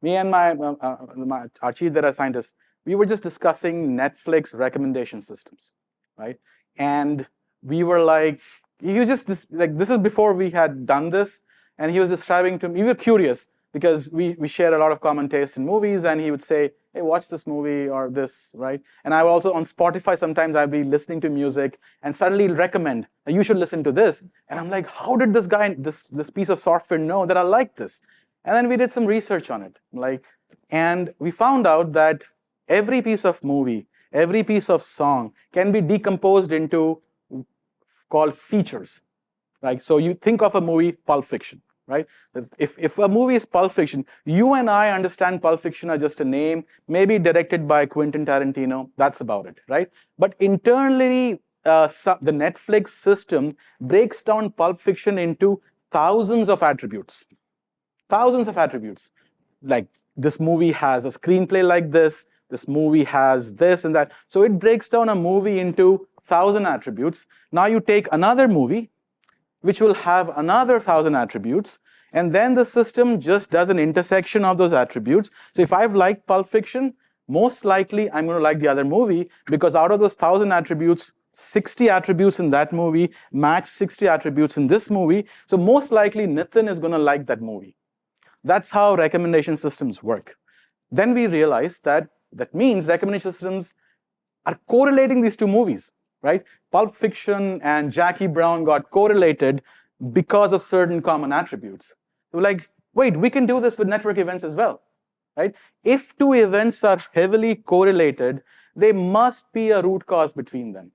Me and our chief data scientist, we were just discussing Netflix recommendation systems, right? And we were like, he was just this is before we had done this, and he was describing to me. We were curious because we share a lot of common taste in movies, and he would say, hey, watch this movie or this, right? And I would also, on Spotify, sometimes I'd be listening to music and suddenly he'll recommend, you should listen to this. And I'm like, how did this guy, this piece of software know that I like this? And then we did some research on it, and we found out that every piece of movie, every piece of song can be decomposed into called features. Right? So you think of a movie, Pulp Fiction, right? If a movie is Pulp Fiction, you and I understand Pulp Fiction as just a name, maybe directed by Quentin Tarantino, that's about it, right? But internally, the Netflix system breaks down Pulp Fiction into thousands of attributes. Thousands of attributes. Like, this movie has a screenplay like this movie has this and that. So it breaks down a movie into 1,000 attributes. Now you take another movie, which will have another 1,000 attributes, and then the system just does an intersection of those attributes. So if I've liked Pulp Fiction, most likely I'm going to like the other movie, because out of those 1,000 attributes, 60 attributes in that movie match 60 attributes in this movie. So most likely Nitin is going to like that movie. That's how recommendation systems work. Then we realized that means recommendation systems are correlating these two movies, right? Pulp Fiction and Jackie Brown got correlated because of certain common attributes. So we're like, wait, we can do this with network events as well, right? If two events are heavily correlated, there must be a root cause between them.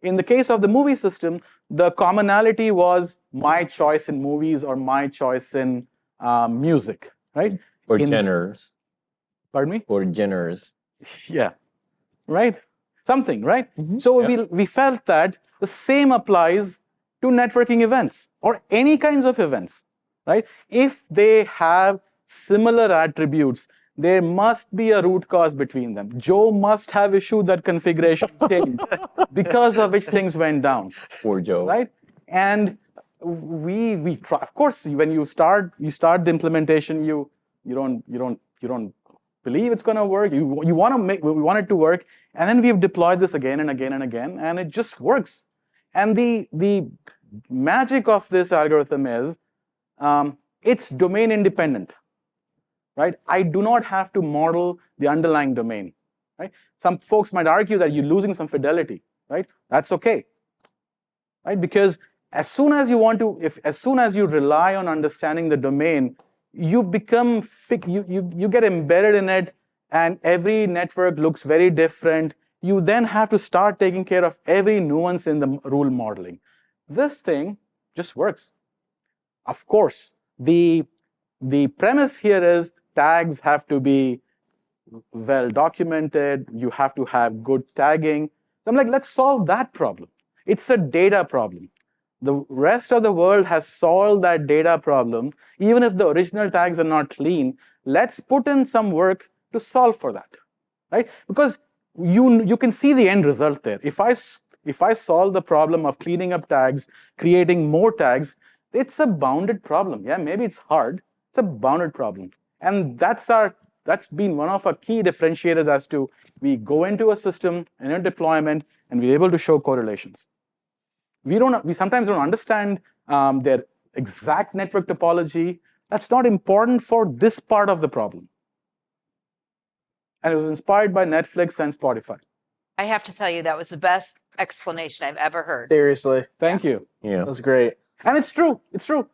In the case of the movie system, the commonality was my choice in movies or my choice in music, right? Or genres. Pardon me? Or genres. Yeah, right? Something, right? Mm-hmm. So we felt that the same applies to networking events or any kinds of events, right? If they have similar attributes, there must be a root cause between them. Joe must have issued that configuration change because of which things went down. Poor Joe. Right? And we try. Of course, when you start the implementation, you don't believe it's going to work. We want it to work, and then we've deployed this again and again and again, and it just works. And the magic of this algorithm is it's domain independent, right? I do not have to model the underlying domain, right? Some folks might argue that you're losing some fidelity, right? That's okay, right? Because as soon as you rely on understanding the domain, you become you get embedded in it, and every network looks very different. You then have to start taking care of every nuance in the rule modeling. This thing just works. Of course, the premise here is tags have to be well documented. You have to have good tagging. So I'm like, let's solve that problem. It's a data problem. The rest of the world has solved that data problem. Even if the original tags are not clean, let's put in some work to solve for that, right? Because you can see the end result there. If I solve the problem of cleaning up tags, creating more tags, it's a bounded problem. Yeah, maybe it's hard. It's a bounded problem. And that's been one of our key differentiators as to we go into a system in a deployment and we're able to show correlations. We sometimes don't understand their exact network topology. That's not important for this part of the problem. And it was inspired by Netflix and Spotify. I have to tell you, that was the best explanation I've ever heard. Seriously. Thank you. Yeah. That was great. And it's true. It's true.